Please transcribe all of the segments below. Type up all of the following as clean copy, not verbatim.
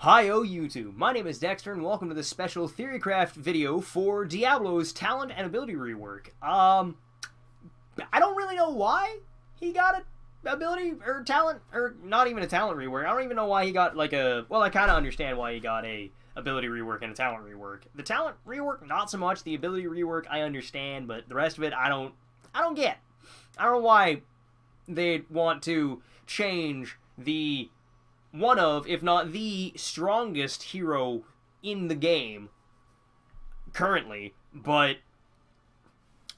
Hi-oh YouTube, my name is Dexter and welcome to this special Theorycraft video for Diablo's talent and ability rework. I don't really know why he got an ability or talent, or not even a talent rework. I don't even know why he got like a, well, I kind of understand why he got a ability rework and a talent rework. The talent rework, not so much. The ability rework, I understand, but the rest of it, I don't get. I don't know why they'd want to change the one of, if not the strongest hero in the game currently, but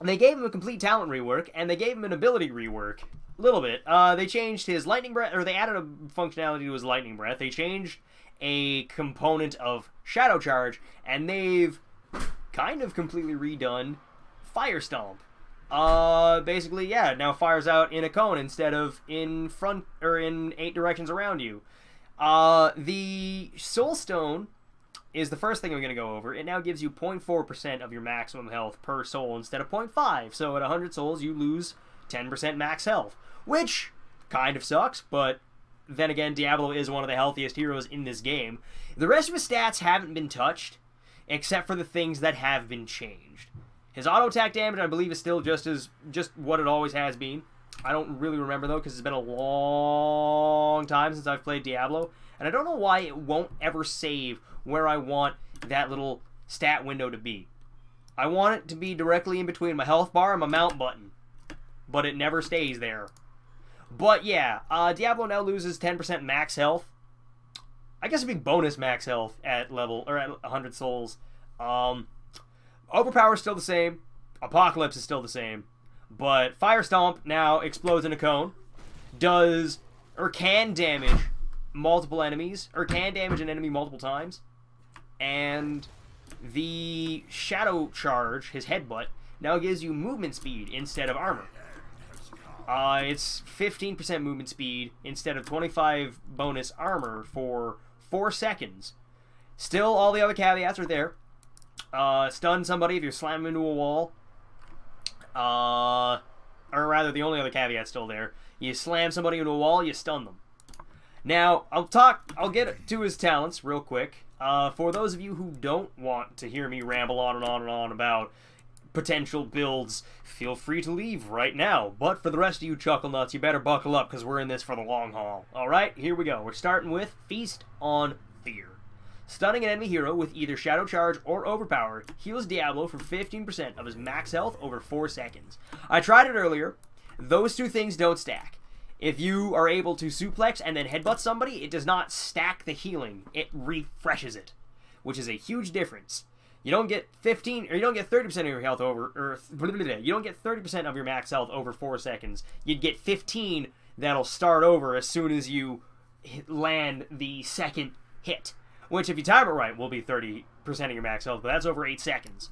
they gave him a complete talent rework, and they gave him an ability rework, a little bit. They changed his lightning breath, or they added a functionality to his lightning breath. They changed a component of shadow charge, and they've kind of completely redone fire stomp. Basically, yeah, now fires out in a cone instead of in front, or in 8 directions around you. The Soul Stone is the first thing I'm going to go over. It now gives you 0.4% of your maximum health per soul instead of 0.5. So at 100 souls, you lose 10% max health, which kind of sucks, but then again, Diablo is one of the healthiest heroes in this game. The rest of his stats haven't been touched, except for the things that have been changed. His auto attack damage, I believe, is still just what it always has been. I don't really remember, though, because it's been a long time since I've played Diablo. And I don't know why it won't ever save where I want that little stat window to be. I want it to be directly in between my health bar and my mount button. But it never stays there. But yeah, Diablo now loses 10% max health. I guess it'd be bonus max health at level, or at 100 souls. Overpower is still the same. Apocalypse is still the same. But Fire Stomp now explodes in a cone, does, or can damage multiple enemies, or can damage an enemy multiple times, and the Shadow Charge, his headbutt, now gives you movement speed instead of armor. It's 15% movement speed instead of 25 bonus armor for 4 seconds. Still, all the other caveats are there. Stun somebody if you're slamming into a wall. Or rather, the only other caveat's still there. You slam somebody into a wall, you stun them. Now, I'll get to his talents real quick. For those of you who don't want to hear me ramble on and on and on about potential builds, feel free to leave right now. But for the rest of you chuckle nuts, you better buckle up, because we're in this for the long haul. Alright, here we go. We're starting with Feast on Fear. Stunning an enemy hero with either Shadow Charge or Overpower heals Diablo for 15% of his max health over 4 seconds. I tried it earlier. Those two things don't stack. If you are able to suplex and then headbutt somebody, it does not stack the healing. It refreshes it, which is a huge difference. You don't get 15, or you don't get 30% of your health over, or you don't get 30% of your max health over 4 seconds. You'd get 15 that'll start over as soon as you land the second hit. Which, if you time it right, will be 30% of your max health, but that's over 8 seconds.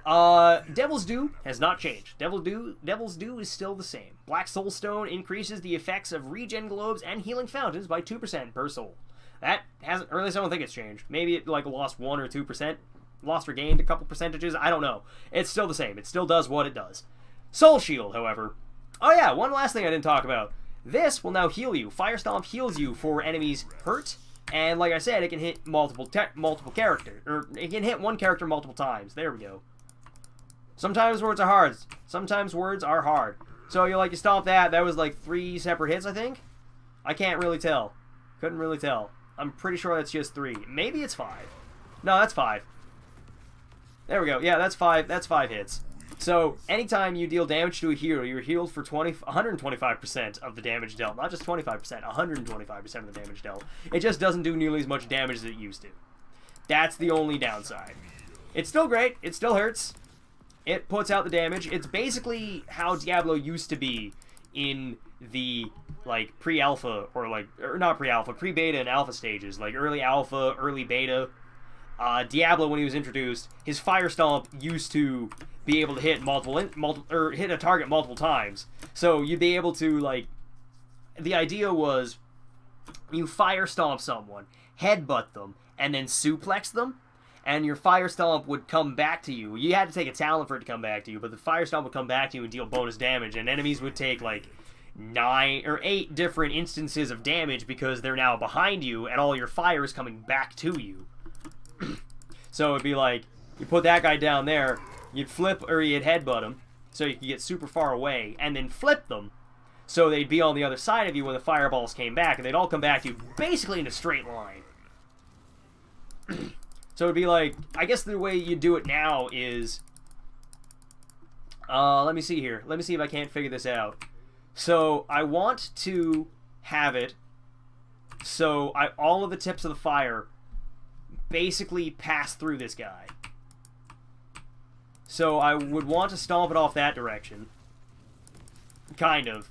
Devil's Due has not changed. Devil's Due is still the same. Black Soul Stone increases the effects of regen globes and healing fountains by 2% per soul. That hasn't, or at least I don't think it's changed. Maybe it like lost 1 or 2%, lost or gained a couple percentages, I don't know. It's still the same. It still does what it does. Soul Shield, however. Oh yeah, one last thing I didn't talk about. This will now heal you. Fire Stomp heals you for enemies hurt. And like I said, it can hit multiple characters, or it can hit one character multiple times. There we go. Sometimes words are hard. Sometimes words are hard. So you stomp that. That was like 3 separate hits, I think. I can't really tell. Couldn't really tell. I'm pretty sure that's just 3. Maybe it's 5. No, that's 5. There we go. Yeah, that's 5. That's 5 hits. So anytime you deal damage to a hero, you're healed for 125% of the damage dealt. Not just 25%, 125% of the damage dealt. It just doesn't do nearly as much damage as it used to. That's the only downside. It's still great. It still hurts. It puts out the damage. It's basically how Diablo used to be in the pre-alpha, or not pre-alpha, pre-beta and alpha stages, like early alpha, early beta. Diablo, when he was introduced, his Fire Stomp used to be able to hit hit a target multiple times. So you'd be able to, the idea was you Fire Stomp someone, headbutt them, and then suplex them, and your Fire Stomp would come back to you. You had to take a talent for it to come back to you, but the Fire Stomp would come back to you and deal bonus damage, and enemies would take, 9 or 8 different instances of damage because they're now behind you and all your fire is coming back to you. So it'd be like, you put that guy down there, you'd flip or you'd headbutt him so you could get super far away, and then flip them so they'd be on the other side of you when the fireballs came back, and they'd all come back to you basically in a straight line. So it'd be like, I guess the way you do it now is, let me see here. Let me see if I can't figure this out. So I want to have it so all of the tips of the fire basically pass through this guy. So I would want to stomp it off that direction. Kind of.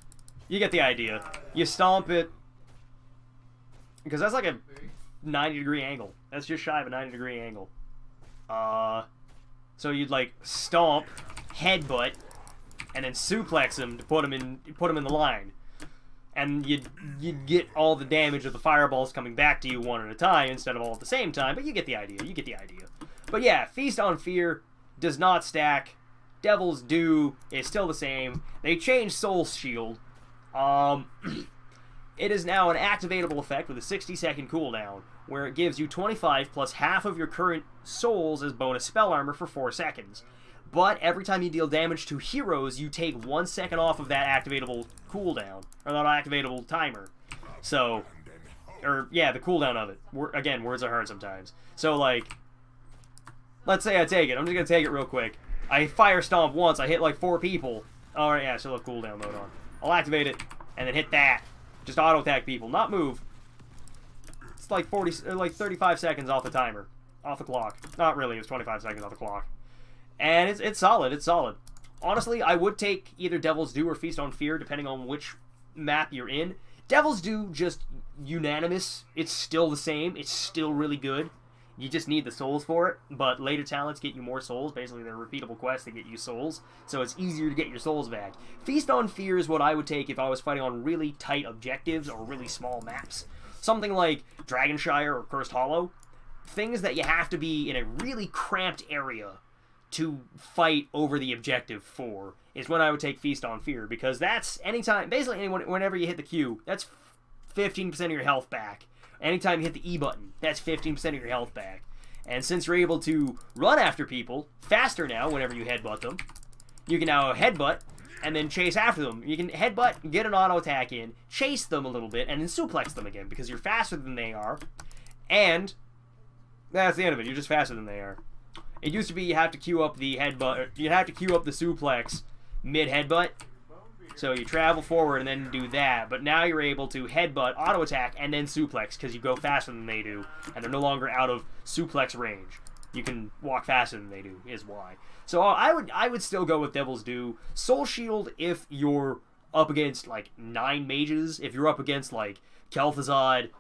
You get the idea. You stomp it, because that's like a 90-degree angle. That's just shy of a 90-degree angle. So you'd like stomp, headbutt, and then suplex him to put him in the line. And you'd get all the damage of the fireballs coming back to you one at a time instead of all at the same time, but you get the idea. You get the idea. But yeah, Feast on Fear does not stack. Devil's Due is still the same. They changed Soul Shield. It is now an activatable effect with a 60-second cooldown, where it gives you 25 plus half of your current souls as bonus spell armor for 4 seconds. But every time you deal damage to heroes, you take 1 second off of that activatable cooldown, or that activatable timer. So, yeah, the cooldown of it. Again, words are hard sometimes. So, like, let's say I take it. I'm just going to take it real quick. I fire stomp once, I hit like 4 people. Alright, yeah, still have cooldown mode on. I'll activate it, and then hit that. Just auto attack people, not move. It's like 35 seconds off the timer. Off the clock. Not really, it was 25 seconds off the clock. And it's solid, it's solid. Honestly, I would take either Devil's Due or Feast on Fear, depending on which map you're in. Devil's Due, just unanimous. It's still the same, it's still really good. You just need the souls for it, but later talents get you more souls. Basically, they're repeatable quests that get you souls, so it's easier to get your souls back. Feast on Fear is what I would take if I was fighting on really tight objectives or really small maps. Something like Dragonshire or Cursed Hollow. Things that you have to be in a really cramped area to fight over the objective for is when I would take Feast on Fear, because that's anytime, basically whenever you hit the Q, that's 15% of your health back. Anytime you hit the E button, that's 15% of your health back. And since you're able to run after people faster now whenever you headbutt them, you can now headbutt and then chase after them. You can headbutt, get an auto attack in, chase them a little bit, and then suplex them again because you're faster than they are. And that's the end of it. You're just faster than they are. It used to be you have to queue up the headbutt, you have to queue up the suplex mid-headbutt. So you travel forward and then do that, but now you're able to headbutt, auto attack, and then suplex because you go faster than they do, and they're no longer out of suplex range. You can walk faster than they do, is why. So I would still go with Devil's Due. Soul Shield if you're up against like 9 mages, if you're up against like Kel'Thuzad,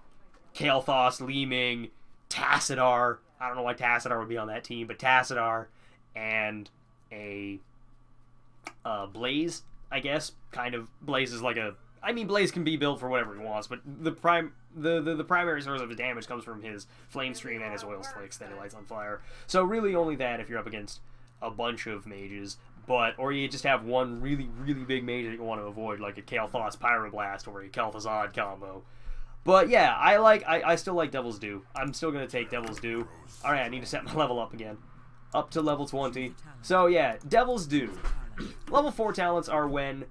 Kael'thas, Li Ming, Tassadar. I don't know why Tassadar would be on that team, but Tassadar and a Blaze. I guess, kind of. Blaze is like a... I mean, Blaze can be built for whatever he wants, but the primary source of his damage comes from his Flame Stream and his Oil Slicks that he lights on fire. So really only that if you're up against a bunch of mages, or you just have one really, really big mage that you want to avoid, like a Kael'thas Pyroblast or a Kel'Thuzad combo. But yeah, I still like Devil's Due. I'm still going to take Devil's Due. Alright, I need to set my level up again. Up to level 20. So yeah, Devil's Due. Level 4 talents are when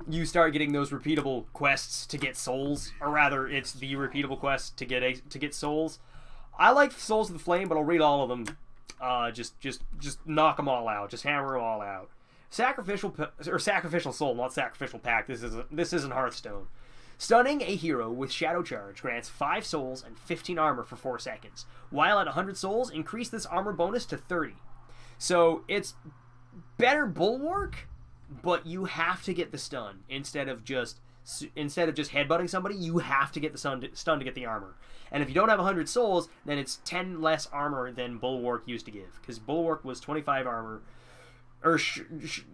you start getting those repeatable quests to get souls, or rather, it's the repeatable quest to get souls. I like Souls of the Flame, but I'll read all of them. Just knock them all out. Just hammer them all out. Sacrificial Soul, not Sacrificial Pact. This isn't Hearthstone. Stunning a hero with Shadow Charge grants 5 souls and 15 armor for 4 seconds. While at 100 souls, increase this armor bonus to 30. So it's better Bulwark, but you have to get the stun instead of just headbutting somebody. You have to get the stun to get the armor. And if you don't have 100 souls, then it's 10 less armor than Bulwark used to give, because Bulwark was 25 armor, or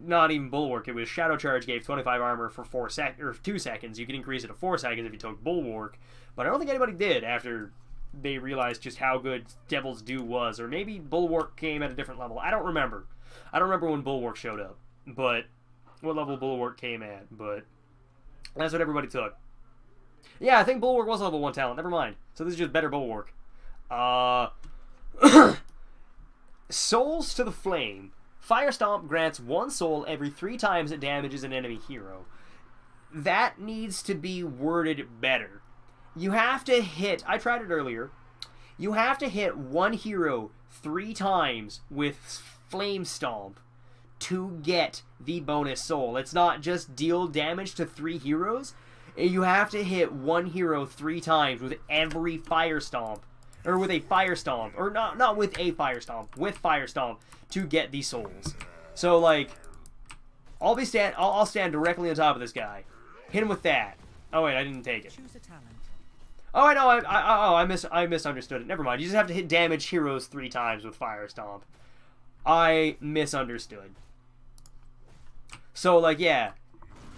not even Bulwark. It was Shadow Charge gave 25 armor for 2 seconds. You can increase it to 4 seconds if you took Bulwark, but I don't think anybody did after they realized just how good Devil's Due was, or maybe Bulwark came at a different level. I don't remember. I don't remember when Bulwark showed up, but what level Bulwark came at, but That's what everybody took. Yeah, I think Bulwark was a level 1 talent. Never mind. So this is just better Bulwark. Souls to the Flame. Fire Stomp grants 1 soul every 3 times it damages an enemy hero. That needs to be worded better. You have to hit... I tried it earlier. You have to hit 1 hero 3 times with Flame Stomp to get the bonus soul. It's not just deal damage to 3 heroes. You have to hit 1 hero 3 times with every Fire Stomp. Or with a Fire Stomp. Or not with a Fire Stomp. With Fire Stomp to get these souls. So, like, I'll stand directly on top of this guy. Hit him with that. Oh, wait, I didn't take it. Choose a talent. Oh, I know. I misunderstood it. Never mind. You just have to hit damage heroes 3 times with Fire Stomp. I misunderstood. So, like, yeah.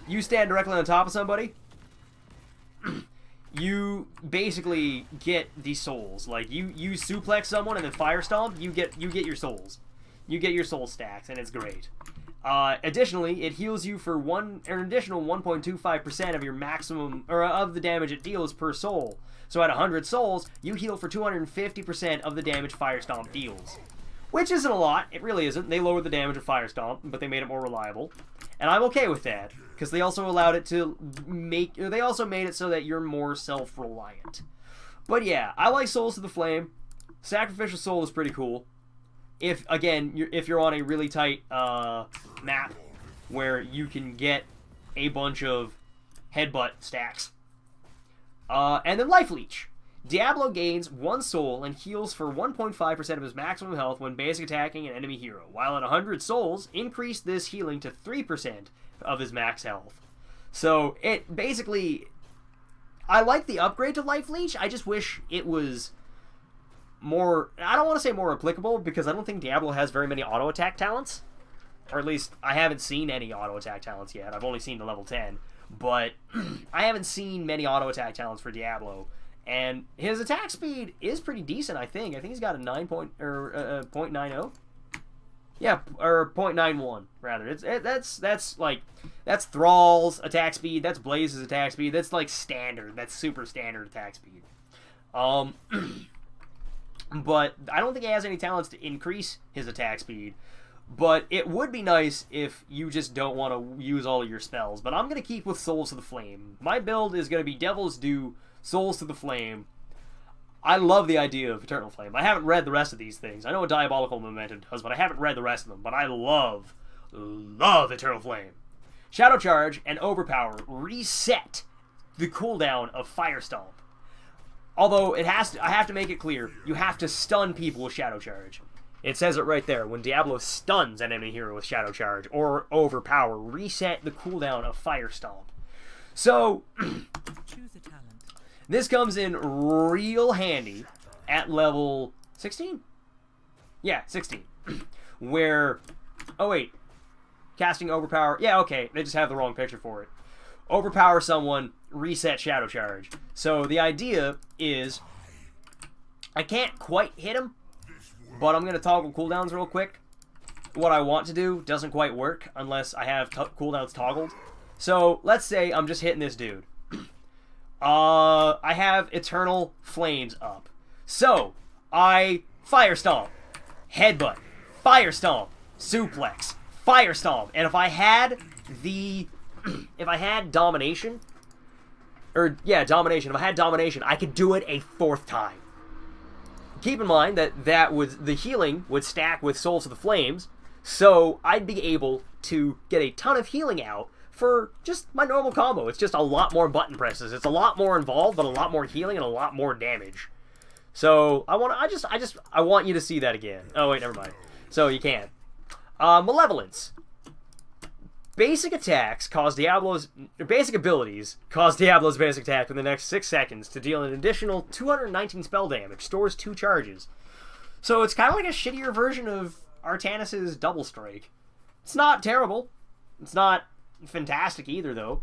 You stand directly on top of somebody. You basically get these souls. Like, you suplex someone and then Fire Stomp, you get your souls. You get your soul stacks, and it's great. Additionally, it heals you for an additional 1.25% of your maximum, or of the damage it deals per soul. So at 100 souls, you heal for 250% of the damage Fire Stomp deals. Which isn't a lot. It really isn't. They lowered the damage of Fire Stomp, but they made it more reliable. And I'm okay with that, because they also allowed it to they also made it so that you're more self-reliant. But yeah, I like Souls to the Flame. Sacrificial Soul is pretty cool. If you're on a really tight map where you can get a bunch of headbutt stacks. And then Life Leech. Diablo gains 1 soul and heals for 1.5% of his maximum health when basic attacking an enemy hero, while at 100 souls, increase this healing to 3% of his max health. So, it basically... I like the upgrade to Life Leech, I just wish it was more... I don't want to say more applicable, because I don't think Diablo has very many auto-attack talents. Or at least, I haven't seen any auto-attack talents yet. I've only seen the level 10. But, I haven't seen many auto-attack talents for Diablo. And his attack speed is pretty decent, I think. I think he's got a 0.90. Yeah, or 0.91 rather. That's Thrall's attack speed. That's Blaze's attack speed. That's like standard. That's super standard attack speed. But I don't think he has any talents to increase his attack speed. But it would be nice if you just don't want to use all of your spells. But I'm going to keep with Souls to the Flame. My build is going to be Devil's Due, Souls to the Flame. I love the idea of Eternal Flame. I haven't read the rest of these things. I know what Diabolical Momentum does, but I haven't read the rest of them. But I love Eternal Flame. Shadow Charge and Overpower reset the cooldown of Fire Stomp. Although I have to make it clear, you have to stun people with Shadow Charge. It says it right there. When Diablo stuns an enemy hero with Shadow Charge or Overpower, reset the cooldown of Fire Stomp. So, Choose a talent. This comes in real handy at level 16? Yeah, 16. Where, oh wait, casting Overpower, yeah, okay, they just have the wrong picture for it. Overpower someone, reset Shadow Charge. So the idea is, I can't quite hit him, but I'm going to toggle cooldowns real quick. What I want to do doesn't quite work unless I have cooldowns toggled. So, let's say I'm just hitting this dude. I have Eternal Flames up. So, I Fire Stomp, Headbutt, Fire Stomp, Suplex, Fire Stomp. And if I had Domination, Domination. If I had Domination, I could do it a 4th time. Keep in mind that the healing would stack with Souls of the Flames, so I'd be able to get a ton of healing out for just my normal combo. It's just a lot more button presses. It's a lot more involved, but a lot more healing and a lot more damage. So I want you to see that again. Oh wait, never mind. So you can't. Malevolence. Basic abilities cause Diablo's basic attack for the next 6 seconds to deal an additional 219 spell damage. Stores 2 charges. So it's kind of like a shittier version of Artanis' Double Strike. It's not terrible. It's not fantastic either, though.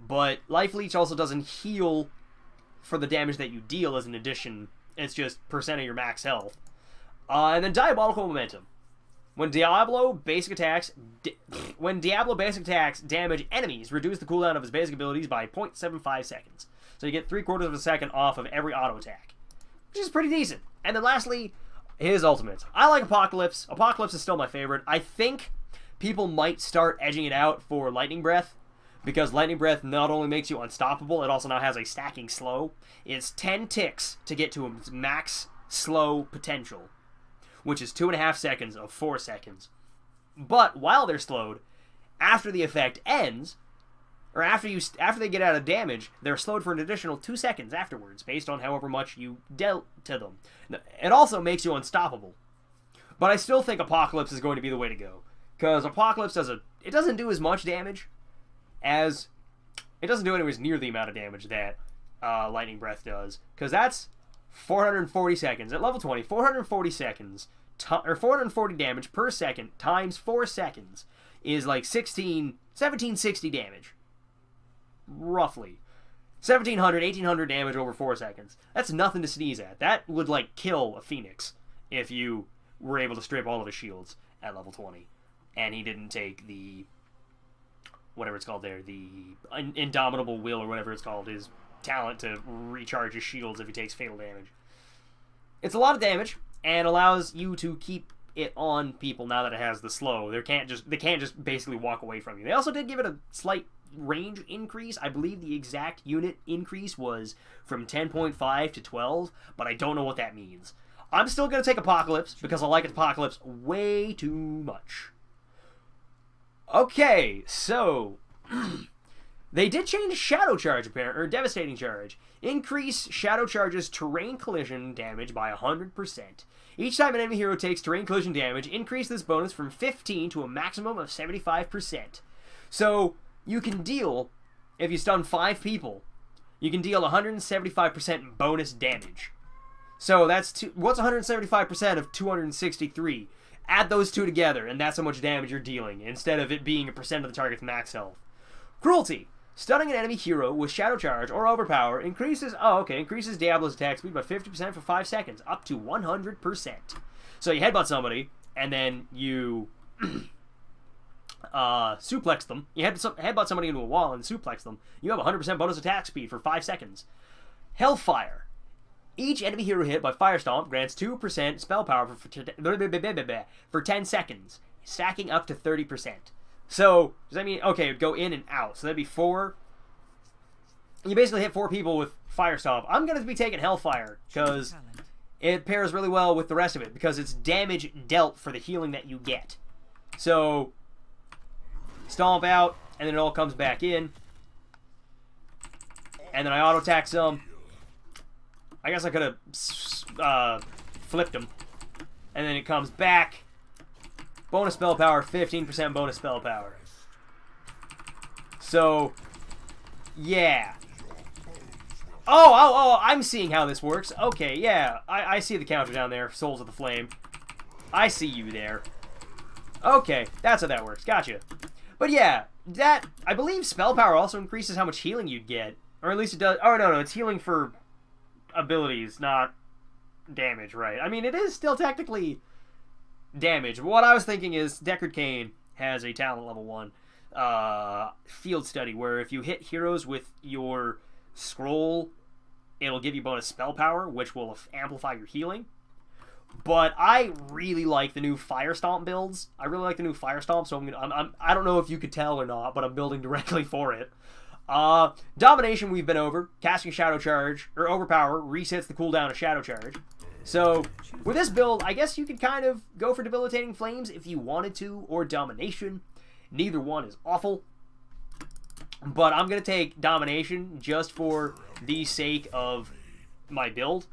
But Life Leech also doesn't heal for the damage that you deal as an addition. It's just % of your max health. And then Diabolical Momentum. When Diablo basic attacks damage enemies, reduce the cooldown of his basic abilities by 0.75 seconds. So you get 3/4 of a second off of every auto attack, which is pretty decent. And then lastly, his ultimates. I like Apocalypse. Apocalypse is still my favorite. I think people might start edging it out for Lightning Breath, because Lightning Breath not only makes you unstoppable, it also now has a stacking slow. It's 10 ticks to get to its max slow potential, which is 2.5 seconds of 4 seconds. But while they're slowed, after the effect ends, or after they get out of damage, they're slowed for an additional 2 seconds afterwards, based on however much you dealt to them. It also makes you unstoppable. But I still think Apocalypse is going to be the way to go, because Apocalypse it doesn't do as much damage as... It doesn't do anywhere near the amount of damage that Lightning Breath does, because that's 440 seconds. At level 20, 440 seconds, or 440 damage per second times 4 seconds is like 1760 damage. Roughly. 1700, 1800 damage over 4 seconds. That's nothing to sneeze at. That would, like, kill a Phoenix if you were able to strip all of his shields at level 20. And he didn't take the... whatever it's called there. The Indomitable Will, or whatever it's called. His talent to recharge his shields if he takes fatal damage. It's a lot of damage, and allows you to keep it on people now that it has the slow. They can't just basically walk away from you. They also did give it a slight range increase. I believe the exact unit increase was from 10.5 to 12, but I don't know what that means. I'm still going to take Apocalypse, because I like Apocalypse way too much. Okay, so... they did change Shadow Charge, apparently, or Devastating Charge. Increase Shadow Charge's terrain collision damage by 100%. Each time an enemy hero takes terrain collision damage, increase this bonus from 15 to a maximum of 75%. So, you can deal, if you stun 5 people, you can deal 175% bonus damage. So, what's 175% of 263? Add those two together, and that's how much damage you're dealing, instead of it being a percent of the target's max health. Cruelty. Stunning an enemy hero with Shadow Charge or Overpower increases Diablo's attack speed by 50% for 5 seconds, up to 100%. So you headbutt somebody, and then you suplex them. You headbutt somebody into a wall and suplex them. You have 100% bonus attack speed for 5 seconds. Hellfire. Each enemy hero hit by Fire Stomp grants 2% spell power for 10 seconds, stacking up to 30%. So, does that mean, okay, it'd go in and out. So that'd be 4. You basically hit 4 people with Fire Stomp. I'm going to be taking Hellfire, because it pairs really well with the rest of it, because it's damage dealt for the healing that you get. So, Stomp out, and then it all comes back in. And then I auto-attack some. I guess I could have flipped him. And then it comes back. Bonus spell power, 15% bonus spell power. So, yeah. Oh, I'm seeing how this works. Okay, yeah. I see the counter down there, Souls of the Flame. I see you there. Okay, that's how that works. Gotcha. But yeah, I believe spell power also increases how much healing you get. Or at least it does. Oh, no, it's healing for abilities, not damage, right? I mean, it is still technically damage. What I was thinking is Deckard Cain has a talent level 1 field study where if you hit heroes with your scroll, it'll give you bonus spell power, which will amplify your healing. But I really like the new Fire Stomp builds. I really like the new Fire Stomp, so I don't know if you could tell or not, but I'm building directly for it. Domination we've been over. Casting Shadow Charge, or Overpower, resets the cooldown of Shadow Charge. So, with this build, I guess you could kind of go for Debilitating Flames if you wanted to, or Domination. Neither one is awful. But I'm going to take Domination just for the sake of my build.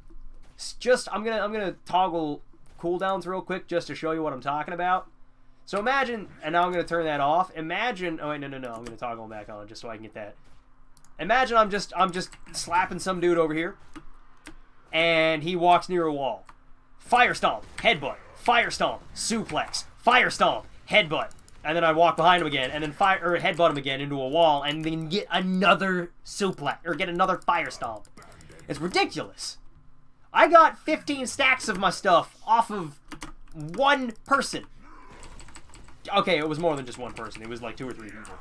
I'm gonna toggle cooldowns real quick just to show you what I'm talking about. So imagine, and now I'm going to turn that off. Imagine, oh wait, no, I'm going to toggle them back on just so I can get that. Imagine I'm just slapping some dude over here, and he walks near a wall. Fire Stomp, headbutt, Fire Stomp, suplex, Fire Stomp, headbutt, and then I walk behind him again, and then headbutt him again into a wall, and then get another suplex, or get another Fire Stomp. It's ridiculous. I got 15 stacks of my stuff off of one person. Okay, it was more than just one person. It was like 2 or 3 people.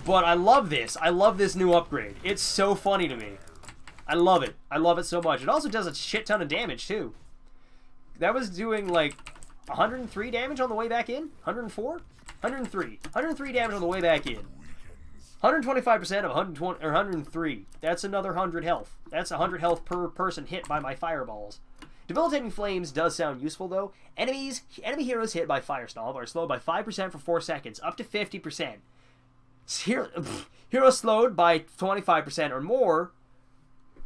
But I love this. I love this new upgrade. It's so funny to me. I love it. I love it so much. It also does a shit ton of damage, too. That was doing, like, 103 damage on the way back in? 104? 103. 103 damage on the way back in. 125% of 120 or 103. That's another 100 health. That's 100 health per person hit by my fireballs. Debilitating Flames does sound useful, though. Enemy heroes hit by Fire Stomp are slowed by 5% for 4 seconds, up to 50%. Heroes slowed by 25% or more.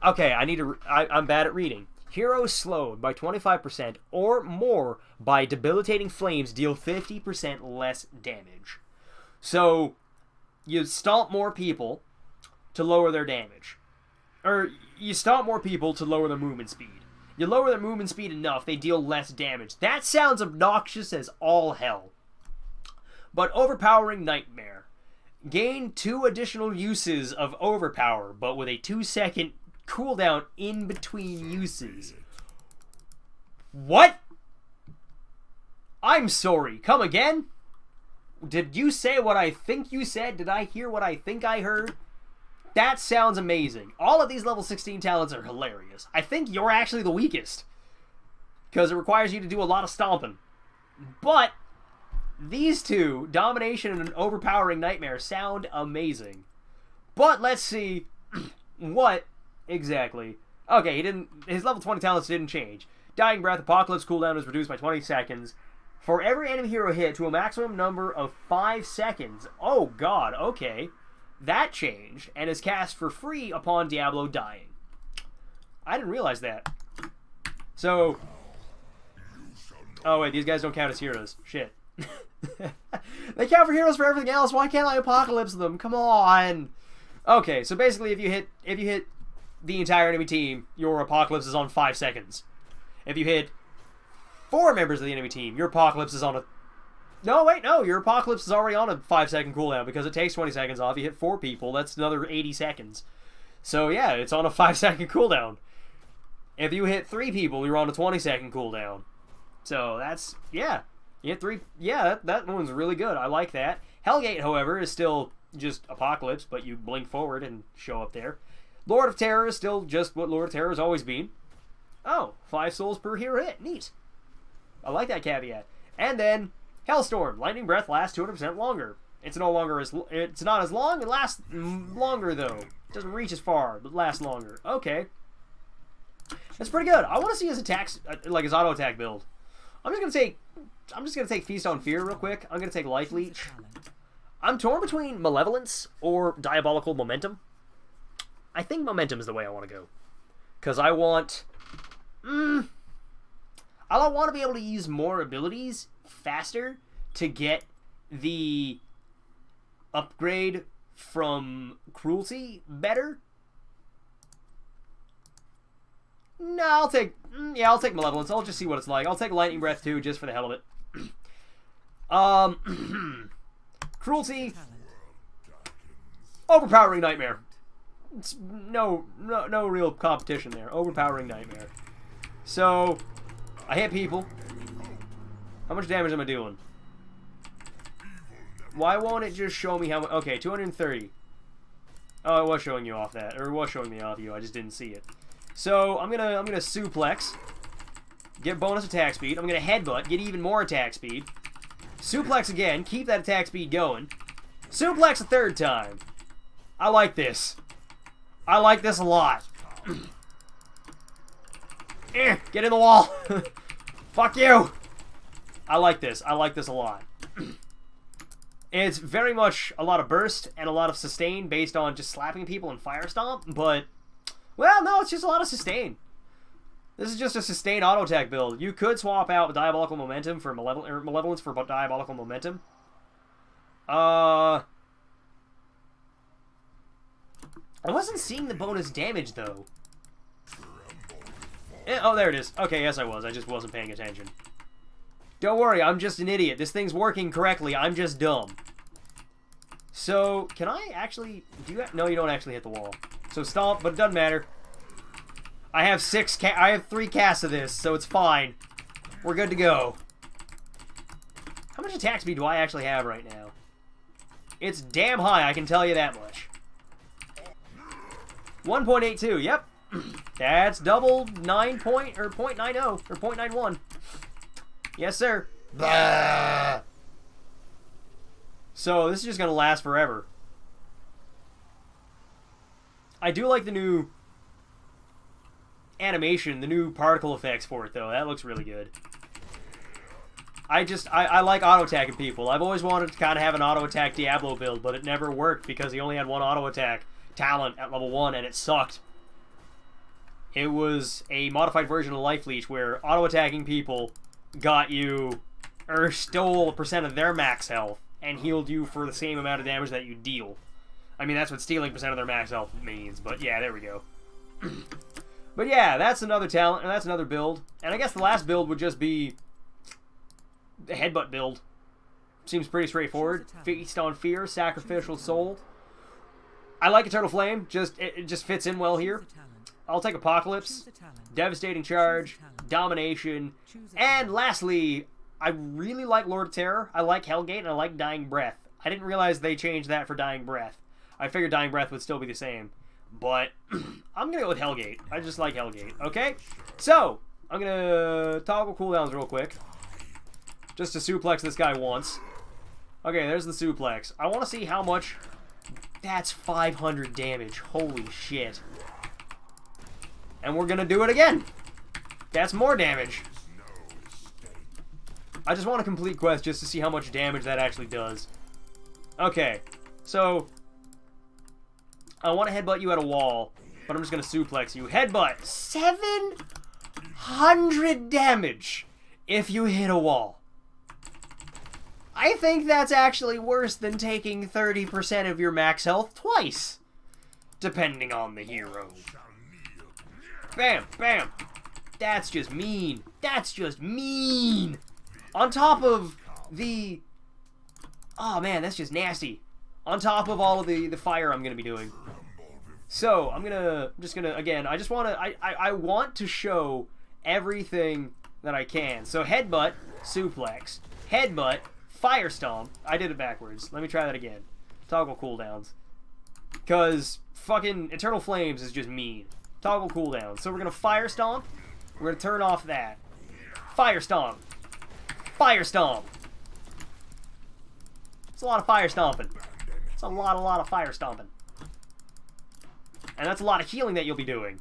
Okay, I'm bad at reading. Heroes slowed by 25% or more by Debilitating Flames deal 50% less damage. So, you stomp more people to lower their damage. Or, you stomp more people to lower their movement speed. You lower their movement speed enough, they deal less damage. That sounds obnoxious as all hell. But Overpowering Nightmare. Gain 2 additional uses of Overpower, but with a 2-second cooldown in between uses. What? I'm sorry. Come again? Did you say what I think you said? Did I hear what I think I heard? That sounds amazing. All of these level 16 talents are hilarious. I think you're actually the weakest, because it requires you to do a lot of stomping. But these two, Domination and Overpowering Nightmare, sound amazing. But let's see what exactly. Okay, his level 20 talents didn't change. Dying Breath, Apocalypse cooldown is reduced by 20 seconds. For every enemy hero hit to a maximum number of 5 seconds. Oh god, okay. That changed, and is cast for free upon Diablo dying. I didn't realize that. So... Oh wait, these guys don't count as heroes. Shit. They count for heroes for everything else. Why can't I apocalypse them? Come on. Okay, so basically if you hit the entire enemy team, your apocalypse is on 5 seconds. If you hit 4 members of the enemy team, your apocalypse is on a... No, wait, no. Your apocalypse is already on a 5-second cooldown because it takes 20 seconds off. You hit 4 people, that's another 80 seconds. So yeah, it's on a 5-second cooldown. If you hit 3 people, you're on a 20-second cooldown. So that's, yeah. You hit 3, yeah, that one's really good. I like that. Hellgate, however, is still just apocalypse, but you blink forward and show up there. Lord of Terror is still just what Lord of Terror has always been. Oh, 5 souls per hero hit. Neat. I like that caveat. And then Hellstorm. Lightning Breath lasts 200% longer. It's not as long. It lasts longer though. It doesn't reach as far, but lasts longer. Okay, that's pretty good. I want to see his attacks, like his auto attack build. I'm just gonna take Feast on Fear real quick. I'm gonna take Life Leech. I'm torn between Malevolence or Diabolical Momentum. I think Momentum is the way I want to go, because I want. I want to be able to use more abilities faster to get the upgrade from Cruelty better. No, I'll take Malevolence. I'll just see what it's like. I'll take Lightning Breath too, just for the hell of it. Cruelty, Overpowering Nightmare. It's no real competition there. Overpowering Nightmare. So, I hit people. How much damage am I doing? Why won't it just show me how much? Okay, 230. Oh, it was showing you off that, or it was showing me off you. I just didn't see it. So I'm gonna suplex, get bonus attack speed. I'm gonna headbutt, get even more attack speed. Suplex again, keep that attack speed going. Suplex a 3rd time. I like this. I like this a lot. Get in the wall. Fuck you. I like this. I like this a lot. It's very much a lot of burst and a lot of sustain based on just slapping people and fire stomp, but, well, no, it's just a lot of sustain. This is just a sustained auto attack build. You could swap out Diabolical Momentum for Malevolence for Diabolical Momentum. I wasn't seeing the bonus damage though. Oh, there it is. Okay, yes I was. I just wasn't paying attention. Don't worry, I'm just an idiot. This thing's working correctly. I'm just dumb. So, can I actually do that? No, you don't actually hit the wall. So stomp, but it doesn't matter. I have 3 casts of this, so it's fine. We're good to go. How much attack speed do I actually have right now? It's damn high, I can tell you that much. 1.82, yep. That's double 0.90 or 0.91. Yes, sir. Blah. So this is just gonna last forever. I do like the new animation, the new particle effects for it, though. That looks really good. I like auto-attacking people. I've always wanted to kind of have an auto-attack Diablo build, but it never worked because he only had one auto-attack talent at level 1, and it sucked. It was a modified version of Life Leech where auto-attacking people got you, or stole a percent of their max health and healed you for the same amount of damage that you deal. I mean, that's what stealing percent of their max health means, but yeah, there we go. But yeah, that's another talent, and that's another build. And I guess the last build would just be the headbutt build. Seems pretty straightforward. Feast on Fear, Sacrificial Soul. I like Eternal Flame, it just fits in well here. I'll take Apocalypse, Devastating Charge, Domination, and lastly, I really like Lord of Terror, I like Hellgate, and I like Dying Breath. I didn't realize they changed that for Dying Breath. I figured Dying Breath would still be the same. But I'm going to go with Hellgate. I just like Hellgate. Okay? So, I'm going to toggle cooldowns real quick. Just to suplex this guy once. Okay, there's the suplex. I want to see how much... That's 500 damage. Holy shit. And we're going to do it again. That's more damage. I just want to complete quest just to see how much damage that actually does. Okay, so... I want to headbutt you at a wall, but I'm just going to suplex you. Headbutt! 700 damage if you hit a wall. I think that's actually worse than taking 30% of your max health twice, depending on the hero. Bam! Bam! That's just mean. That's just mean! On top of the... Oh man, that's just nasty. On top of all of the fire I'm going to be doing. So, I'm just gonna, again, I want to show everything that I can. So, headbutt, suplex, headbutt, fire stomp. I did it backwards. Let me try that again. Toggle cooldowns. Because fucking Eternal Flames is just mean. Toggle cooldowns. So, we're gonna fire stomp. We're gonna turn off that. Fire stomp. Fire stomp. It's a lot of fire stomping. It's a lot of fire stomping. And that's a lot of healing that you'll be doing.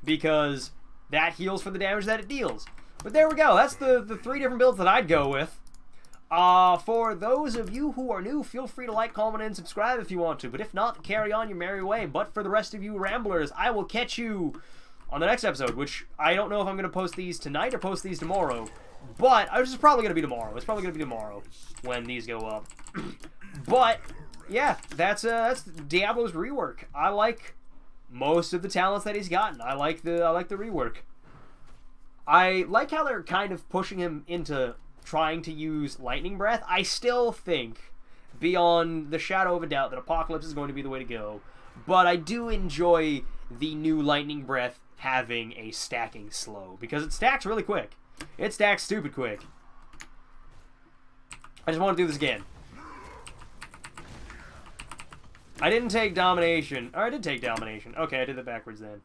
Because that heals for the damage that it deals. But there we go. That's the 3 different builds that I'd go with. For those of you who are new, feel free to like, comment, and subscribe if you want to. But if not, carry on your merry way. But for the rest of you ramblers, I will catch you on the next episode. Which, I don't know if I'm going to post these tonight or post these tomorrow. But, it's probably going to be tomorrow. It's probably going to be tomorrow when these go up. But, yeah, that's Diablo's rework. I like... most of the talents that he's gotten. I like the rework. I like how they're kind of pushing him into trying to use Lightning Breath. I still think, beyond the shadow of a doubt, that Apocalypse is going to be the way to go. But I do enjoy the new Lightning Breath having a stacking slow, because it stacks really quick. It stacks stupid quick. I just want to do this again. I didn't take Domination. Or I did take Domination. Okay, I did it backwards then.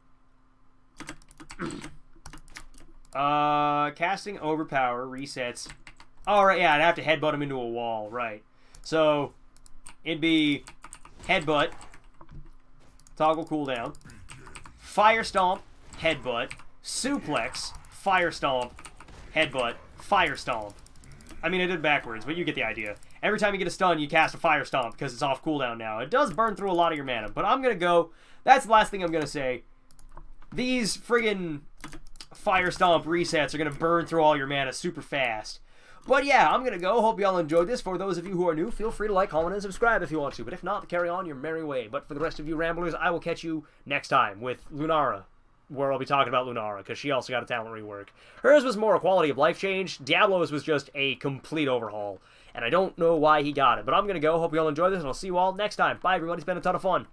Casting Overpower resets. Oh, right, yeah, I'd have to headbutt him into a wall, right. So, it'd be Headbutt, Toggle Cooldown, Fire Stomp, Headbutt, Suplex, Fire Stomp, Headbutt, Fire Stomp. I mean, I did it backwards, but you get the idea. Every time you get a stun, you cast a Fire Stomp because it's off cooldown now. It does burn through a lot of your mana, but I'm going to go. That's the last thing I'm going to say. These friggin' Fire Stomp resets are going to burn through all your mana super fast. But yeah, I'm going to go. Hope y'all enjoyed this. For those of you who are new, feel free to like, comment, and subscribe if you want to. But if not, carry on your merry way. But for the rest of you ramblers, I will catch you next time with Lunara, where I'll be talking about Lunara, because she also got a talent rework. Hers was more a quality of life change. Diablo's was just a complete overhaul. And I don't know why he got it. But I'm going to go. Hope you all enjoyed this, and I'll see you all next time. Bye, everybody. It's been a ton of fun.